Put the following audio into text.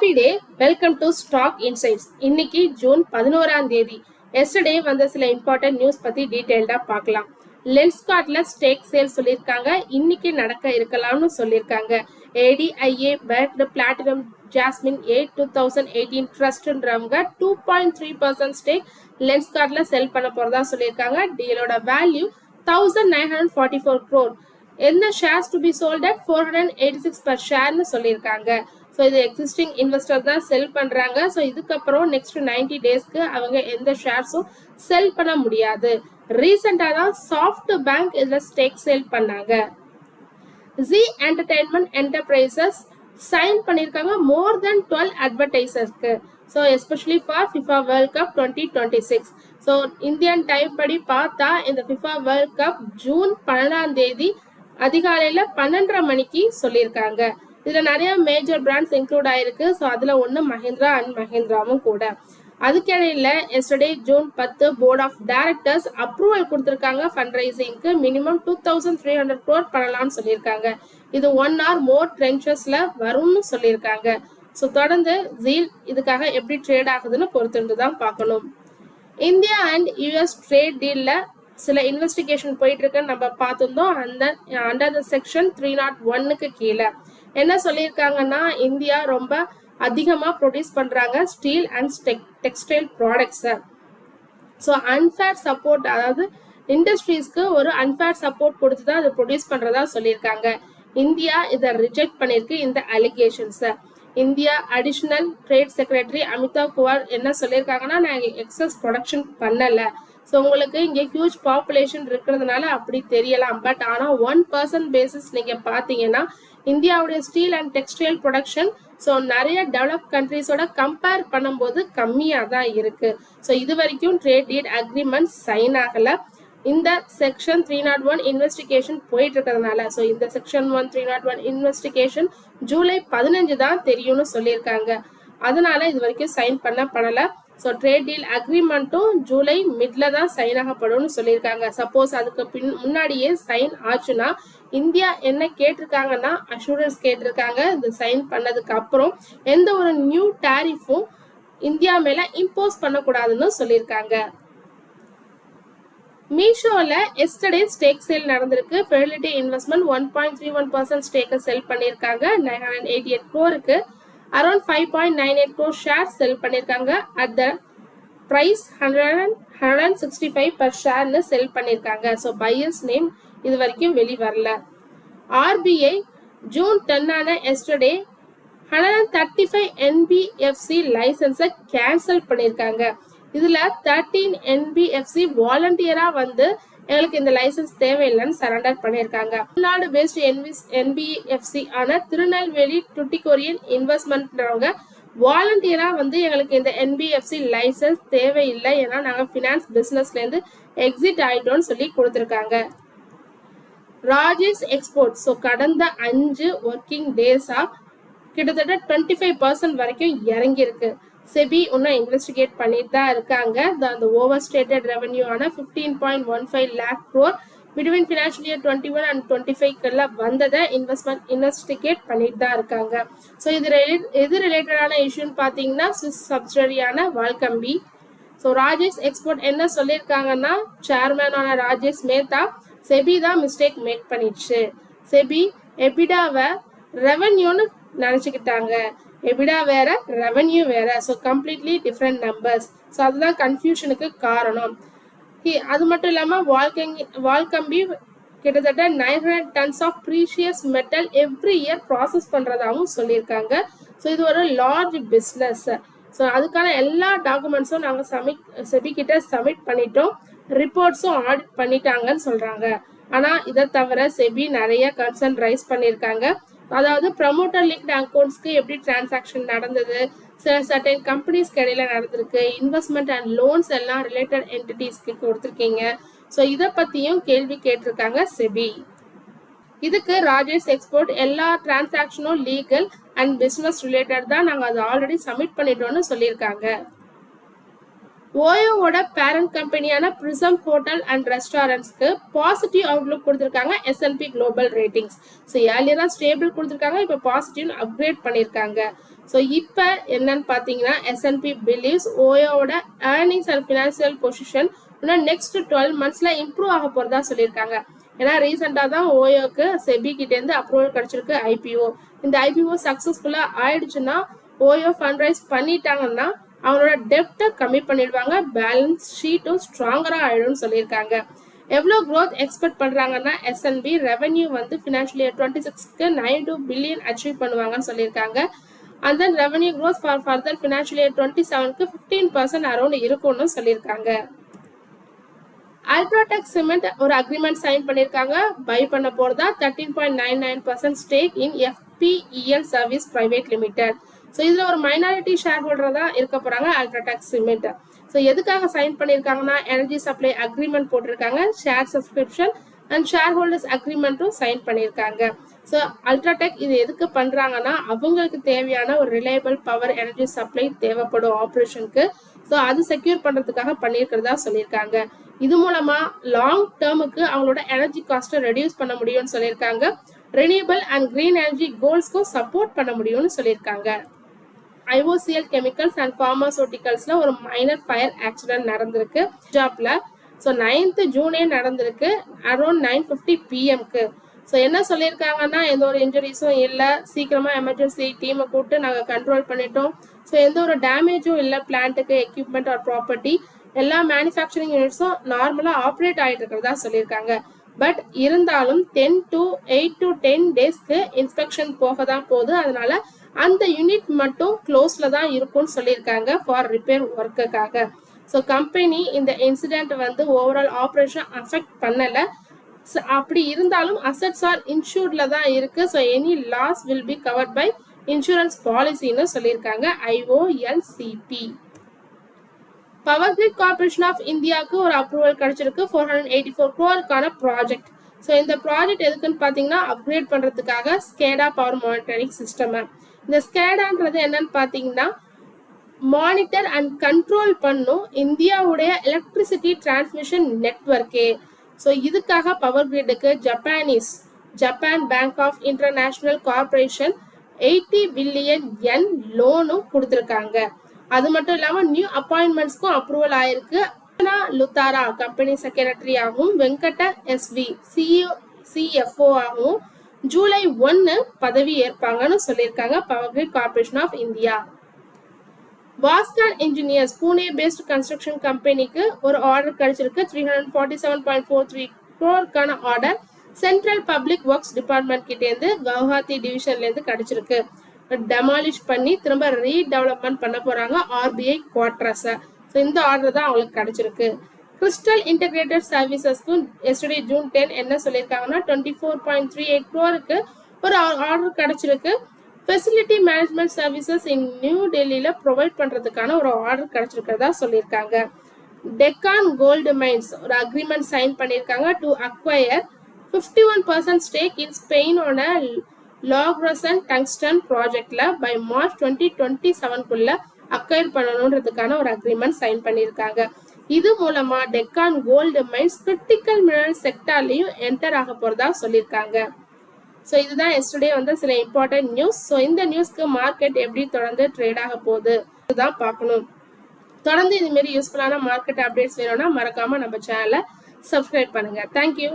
Happy day. Welcome to stock insights. இன்னைக்கு June 11ஆம் தேதி. எஸ்டர்டே வந்த சில இம்பார்ட்டன்ட் நியூஸ் பத்தி டீடைல்டா பார்க்கலாம். லென்ஸ்கார்ட்ல ஸ்டேக் சேல் சொல்லியிருக்காங்க. இன்னைக்கு நடக்க இருக்கலாம்னு சொல்லியிருக்காங்க. ADIA பேக்டு பிளாட்டினம் ஜாஸ்மின் 2018 ட்ரஸ்ட்ன்றவங்க 2.3% ஸ்டேக் லென்ஸ்கார்ட்ல செல் பண்ண போறதா சொல்லியிருக்காங்க. டீலோட வேல்யூ 1944 crore. என்ன shares to be sold at 486 per ஷேர்னு சொல்லியிருக்காங்க. ஸோ இது எக்ஸிஸ்டிங் இன்வெஸ்டர் தான் செல் பண்றாங்க. ஸோ இதுக்கப்புறம் நெக்ஸ்ட் 90 டேஸ்க்கு அவங்க எந்த ஷேர்ஸும் செல் பண்ண முடியாது. ரீசெண்டா தான் சாஃப்ட் பேங்க் இதுல ஸ்டேக் சேல் பண்ணாங்க. ஜி என்டர்டைன்மெண்ட் என்டர்பிரைசஸ் சைன் பண்ணியிருக்காங்க மோர் தென் 12 அட்வர்டைசர்ஸ்க்கு. So especially for FIFA world cup 2026. So Indian time படி பார்த்தா இந்த ஃபிஃபா வேர்ல்ட் கப் ஜூன் 12ஆம் தேதி அதிகாலையில 12:30 மணிக்கு சொல்லியிருக்காங்க. இதுல நிறைய மேஜர் பிராண்ட்ஸ் இன்க்ளூட் ஆயிருக்கு. ஸோ அதுல ஒன்று மஹிந்திரா அண்ட் மஹிந்திராவும் கூட. அதுக்கிடையில yesterday June 10 board of directors approval கொடுத்திருக்காங்க ஃபண்ட் ரைசிங்க்கு. மினிமம் 2300 crore பண்ணலாம்னு சொல்லியிருக்காங்க. இது 1 hour மோர் ட்ரென்ச்சஸ்ல வரும்னு சொல்லியிருக்காங்க. ஸோ தொடர்ந்து ஜீல் இதுக்காக எப்படி ட்ரேட் ஆகுதுன்னு பொறுத்திருந்து தான் பார்க்கணும். இந்தியா அண்ட் யூஎஸ் ட்ரேட் டீல்ல சில இன்வெஸ்டிகேஷன் போயிட்டு இருக்குன்னு நம்ம பார்த்துருந்தோம். அந்த அண்டர் த செக்ஷன் 301க்கு கீழே என்ன சொல்லியிருக்காங்கன்னா, இந்தியா ரொம்ப அதிகமா ப்ரொடியூஸ் பண்றாங்க steel and textile products. So unfair support, அதாவது இண்டஸ்ட்ரீஸ்க்கு ஒரு அன்ஃபேர் சப்போர்ட் கொடுத்து தான் அதை ப்ரொடியூஸ் பண்றதா சொல்லியிருக்காங்க. இந்தியா இதை ரிஜெக்ட் பண்ணிருக்கு இந்த அலிகேஷன்ஸை. India additional trade secretary Amitabh Kumar என்ன சொல்லியிருக்காங்கன்னா, நாங்கள் எக்ஸஸ் ப்ரொடக்ஷன் பண்ணல. ஸோ உங்களுக்கு இங்கே ஹியூஜ் பாப்புலேஷன் இருக்கிறதுனால அப்படி தெரியலாம். பட் ஆனால் 1% பேசிஸ் நீங்கள் பார்த்தீங்கன்னா இந்தியாவுடைய steel and textile production so நிறைய டெவலப் கண்ட்ரீஸோட கம்பேர் பண்ணும்போது கம்மியாக தான் இருக்கு. ஸோ இது வரைக்கும் ட்ரேட் டீல் அக்ரிமெண்ட் சைன் ஆகலை. இந்த செக்ஷன் 301 இன்வெஸ்டிகேஷன் போயிட்டு இருக்கிறதுனால, ஸோ இந்த செக்ஷன் 301 இன்வெஸ்டிகேஷன் ஜூலை 15 தான் தெரியும்னு சொல்லியிருக்காங்க. அதனால இது வரைக்கும் சைன் பண்ணல. ஸோ ட்ரேட் டீல் அக்ரிமெண்ட்டும் ஜூலை மிட்ல தான் சைன் ஆகப்படும்னு சொல்லியிருக்காங்க. சப்போஸ் அதுக்கு முன்னாடியே சைன் ஆச்சுன்னா இந்தியா என்ன கேட்டிருக்காங்கன்னா, அஷூரன்ஸ் கேட்டிருக்காங்க. இந்த சைன் பண்ணதுக்கு அப்புறம் எந்த ஒரு நியூ டாரிஃபும் இந்தியா மேல இம்போஸ் பண்ணக்கூடாதுன்னு சொல்லியிருக்காங்க. மீஷோல எஸ்டர்டே ஸ்டேக் சேல் நடந்திருக்கு. ஃபெடரலிட்டி இன்வெஸ்ட்மெண்ட் 1.31% ஸ்டேக்கை செல் பண்ணியிருக்காங்க. 988 crore around 5.98 crore share sell பண்ணியிருக்காங்க. அட் த பிரைஸ் 165 per ஷேர்னு செல் பண்ணியிருக்காங்க. ஸோ பையர்ஸ் நேம் இது வரைக்கும் வெளிவரல. RBI ஜூன் 10 எஸ்டர்டே 135 NBFC லைசன்ஸை கேன்சல் பண்ணியிருக்காங்க. இதுல 13 NBFC வாலண்டியரா வந்து எங்களுக்கு இந்த லைசன்ஸ் தேவையில்லைன்னு சரண்டர் பண்ணியிருக்காங்க. தமிழ்நாடு பேஸ்ட் NBFC ஆன திருநெல்வேலி டுட்டிகோரியன் இன்வெஸ்ட்மெண்ட்ன்றவங்க வாலண்டியரா வந்து எங்களுக்கு இந்த NBFC லைசன்ஸ் தேவையில்லை, ஏன்னா நாங்கள் ஃபினான்ஸ் பிசினஸ்ல இருந்து எக்ஸிட் ஆயிட்டோம்னு சொல்லி கொடுத்துருக்காங்க. ராஜேஷ் எக்ஸ்போர்ட் ஸோ கடந்த 5 ஒர்க்கிங் டேஸா கிட்டத்தட்ட 25% வரைக்கும் இறங்கியிருக்கு. செபி இன்னும் இன்வெஸ்டிகேட் பண்ணிட்டு தான் இருக்காங்க. அந்த ஓவர் ஸ்டேட்டட் ரெவன்யூ ஆன 15.15 lakh crore between financial year 21 and 25 வந்ததை இன்வெஸ்டிகேட் பண்ணிட்டு தான் இருக்காங்க. ஸோ எது ரிலேட்டடான இஷ்யூன்னு பார்த்தீங்கன்னா, ஸ்விஸ் சப்சிடரியான வால்கம்பி. ஸோ ராஜேஷ் எக்ஸ்போர்ட் என்ன சொல்லியிருக்காங்கன்னா, சேர்மேனான ராஜேஷ் மேத்தா செபி தான் மிஸ்டேக் மேக் பண்ணிடுச்சு. செபி எபிடாவை ரெவன்யூன்னு நினச்சிக்கிட்டாங்க. எபிடா வேற, ரெவன்யூ வேற. So completely different numbers. So அதுதான் கன்ஃபியூஷனுக்கு காரணம். அது மட்டும் இல்லாமல் வால்கம்பி கிட்டத்தட்ட 900 tons of precious metal every year process பண்ணுறதாகவும் சொல்லியிருக்காங்க. ஸோ இது ஒரு லார்ஜ் பிஸ்னஸ். ஸோ அதுக்கான எல்லா டாக்குமெண்ட்ஸும் நாங்கள் செபி கிட்ட சப்மிட் பண்ணிட்டோம். ரிப்போர்ட்ஸும் ஆடிட் பண்ணிட்டாங்கன்னு சொல்றாங்க. ஆனால் இதை தவிர செபி நிறைய கன்சர்ன் ரைஸ் பண்ணியிருக்காங்க. அதாவது ப்ரமோட்டர் லிங்க்ட் அக்கௌண்ட்ஸ்க்கு எப்படி டிரான்சாக்ஷன் நடந்தது, சர்டன் கம்பெனிஸ்க்கு இடையில நடந்திருக்கு, இன்வெஸ்ட்மெண்ட் அண்ட் லோன்ஸ் எல்லாம் ரிலேட்டட் என்டிட்டிஸ்க்கு கொடுத்துருக்கீங்க. ஸோ இதை பத்தியும் கேள்வி கேட்டிருக்காங்க செபி. இதுக்கு ராஜேஷ் எக்ஸ்போர்ட் எல்லா டிரான்சாக்ஷனும் லீகல் அண்ட் பிசினஸ் ரிலேட்டட் தான், நாங்கள் அதை ஆல்ரெடி சப்மிட் பண்ணிட்டோம்னு சொல்லியிருக்காங்க. ஓயோவோட பேரண்ட் கம்பெனியான பிரிசம் ஹோட்டல் அண்ட் ரெஸ்டாரண்ட்ஸ்க்கு பாசிட்டிவ் அவுட்லுக் கொடுத்துருக்காங்க S&P குளோபல் ரேட்டிங்ஸ். ஸோ ஏர்லியரா ஸ்டேபிள் கொடுத்துருக்காங்க, இப்போ பாசிட்டிவ் அப்கிரேட் பண்ணியிருக்காங்க. ஸோ இப்போ என்னன்னு பார்த்தீங்கன்னா S&P believes ஓயோட ஏர்னிங்ஸ் அண்ட் ஃபினான்சியல் பொசிஷன் இன்னும் நெக்ஸ்ட் 12 monthsல இம்ப்ரூவ் ஆக போகிறதா சொல்லியிருக்காங்க. ஏன்னா ரீசெண்டாக தான் ஓயோக்கு செபி கிட்டேருந்து அப்ரூவல் கிடைச்சிருக்கு IPO. இந்த IPO சக்ஸஸ்ஃபுல்லாக ஆயிடுச்சுன்னா ஓயோ ஃபண்ட் ரைஸ் பண்ணிட்டாங்கன்னா அவங்களோட டெப்டை கம்மி பண்ணிடுவாங்க, பேலன்ஸ் ஷீட்டும் ஸ்ட்ராங்கராக ஆயிடும்னு சொல்லியிருக்காங்க. எவ்வளோ க்ரோத் எக்ஸ்பெக்ட் பண்ணுறாங்கன்னா S&P ரெவன்யூ வந்து ஃபினான்ஷியல் இயர் 26க்கு 92 பில்லியன் அச்சீவ் பண்ணுவாங்கன்னு சொல்லியிருக்காங்க. And then revenue growth for further financial year 27க்கு 15% அரௌண்ட் இருக்கும்னு சொல்லியிருக்காங்க. அல்ட்ராடெக் சிமெண்ட் ஒரு அக்ரிமெண்ட் சைன் பண்ணியிருக்காங்க. பை பண்ண போகிறதா 13.99% stake in FPEL service private limited. So இதில் ஒரு மைனாரிட்டி ஷேர் ஹோல்டர் தான் இருக்க போகிறாங்க அல்ட்ராடெக் சிமெண்ட். ஸோ எதுக்காக சைன் பண்ணியிருக்காங்கன்னா எனர்ஜி சப்ளை அக்ரிமெண்ட் போட்டிருக்காங்க, share subscription and share holders அக்ரிமெண்ட்டும் சைன் பண்ணியிருக்காங்க. ஸோ அல்ட்ராடெக் இது எதுக்கு பண்ணுறாங்கன்னா அவங்களுக்கு தேவையான ஒரு ரிலையபிள் பவர் எனர்ஜி சப்ளை தேவைப்படும் ஆப்ரேஷனுக்கு. ஸோ அது செக்யூர் பண்ணுறதுக்காக பண்ணியிருக்கிறதா சொல்லியிருக்காங்க. இது மூலமா லாங் டேர்முக்கு அவங்களோட எனர்ஜி காஸ்ட்டை ரெடியூஸ் பண்ண முடியும்னு சொல்லியிருக்காங்க. ரெனியூபிள் அண்ட் கிரீன் எனர்ஜி கோல்ஸ்க்கும் சப்போர்ட் பண்ண முடியும்னு சொல்லியிருக்காங்க. IOCL கெமிக்கல்ஸ் அண்ட் ஃபார்மாசூட்டிகல்ஸ்ல ஒரு மைனர் ஃபயர் ஆக்சிடென்ட் நடந்திருக்கு ஜாப்ல. ஸோ 9th ஜூனே நடந்திருக்கு அரௌண்ட் 9:50 PM-க்கு. ஸோ என்ன சொல்லியிருக்காங்கன்னா எந்த ஒரு இன்ஜுரிஸும் இல்லை, சீக்கிரமா எமர்ஜென்சி டீமை கூப்பிட்டு நாங்கள் கண்ட்ரோல் பண்ணிட்டோம். ஸோ எந்த ஒரு டேமேஜும் இல்லை பிளான்ட்டுக்கு, எக்யூப்மெண்ட் ஆர் ப்ராப்பர்ட்டி, எல்லா மேனுஃபேக்சரிங் யூனிட்ஸும் நார்மலாக ஆப்ரேட் ஆகிட்டு இருக்கிறதா சொல்லியிருக்காங்க. பட் இருந்தாலும் 8 to 10 daysக்கு இன்ஸ்பெக்ஷன் போக தான் போகுது. அதனால அந்த யூனிட் மட்டும் க்ளோஸ்ல தான் இருக்கும்னு சொல்லியிருக்காங்க ஃபார் ரிப்பேர் ஒர்க்குக்காக. ஸோ கம்பெனி இந்த இன்சிடென்ட் வந்து ஓவரால் ஆப்ரேஷன் அஃபெக்ட் பண்ணலை. அப்படி இருந்தாலும் அசட்ஸ் ஆர் இன்சூர்ட்ல தான் இருக்கு. So any loss will be covered by insurance பாலிசின்னு சொல்லியிருக்காங்க IOLCP. Power grid corporation of இந்தியாவுக்கு ஒரு அப்ரூவல் கிடைச்சிருக்கு 484 crore ப்ராஜெக்ட். ஸோ இந்த ப்ராஜெக்ட் எதுக்குன்னு பார்த்தீங்கன்னா அப்கிரேட் பண்ணுறதுக்காக ஸ்கேடா பவர் மானிட்டரிங் சிஸ்டம். இந்த ஸ்கேடான்றது என்னன்னு பார்த்தீங்கன்னா மானிட்டர் அண்ட் கண்ட்ரோல் பண்ணும் இந்தியாவுடைய எலக்ட்ரிசிட்டி டிரான்ஸ்மிஷன் நெட்வொர்க்கே. ஸோ இதுக்காக பவர் கிரிட்டுக்கு Japan bank of international corporation 80 billion yen லோனும் கொடுத்துருக்காங்க. அது மட்டும் இல்லாமல் நியூ அப்பாயின்மெண்ட்ஸ்க்கும் அப்ரூவல் ஆயிருக்கு. லுத்தாரா கம்பெனி செக்ரட்டரி ஆகவும் வெங்கட SV CFO ஆகவும் ஜூலை 1 பதவி ஏற்பாங்கன்னு சொல்லியிருக்காங்க power grid corporation of India. Vascon engineers Pune based construction கம்பெனிக்கு ஒரு ஆர்டர் கிடைச்சிருக்கு 347.43 crore order central public works department கிட்டேருந்து கவுஹாத்தி டிவிஷன்லேருந்து கிடைச்சிருக்கு. டெமாலிஷ் பண்ணி திரும்ப ரீடெவலப்மெண்ட் பண்ண போறாங்க RBI குவார்டர்ஸை. ஸோ இந்த ஆர்டர் தான் அவங்களுக்கு கிடைச்சிருக்கு. கிறிஸ்டல் இன்டெகிரேட்டட் சர்வீசஸ்க்கும் எஸ்டர்டே June 10 என்ன சொல்லியிருக்காங்கன்னா 24.38 crore ஒரு ஆர்டர் கிடைச்சிருக்கு. Facility management services in New டெல்லியில ப்ரொவைட் பண்றதுக்கான ஒரு ஆர்டர் கிடைச்சிருக்கிறதா சொல்லியிருக்காங்க. டெக்கான் கோல்டு மைன்ஸ் ஒரு அக்ரிமெண்ட் சைன் பண்ணியிருக்காங்க டு அக்வயர் 51% ஸ்டேக் இன் ஸ்பெயினோட லாக்ரசன் டங்ஸ்டன் ப்ராஜெக்ட்ல பை மார்ச் 2027க்குள்ள அக்வயர் பண்ணணுன்றதுக்கான ஒரு அக்ரிமெண்ட் சைன் பண்ணியிருக்காங்க. இது மூலமா Deccan gold mines critical mineral செக்டார்லையும் என்டர் ஆக போறதா சொல்லியிருக்காங்க. ஸோ இதுதான் எஸ்டர்டே வந்து சில இம்பார்ட்டன்ட் நியூஸ். ஸோ இந்த நியூஸ்க்கு மார்க்கெட் எப்படி தொடர்ந்து ட்ரேட் ஆக போகுது இதுதான் பார்க்கணும். தொடர்ந்து இது மாதிரி யூஸ்ஃபுல்லான மார்க்கெட் அப்டேட்ஸ் வேணும்னா மறக்காம நம்ம சேனலை சப்ஸ்கிரைப் பண்ணுங்க. தேங்க்யூ.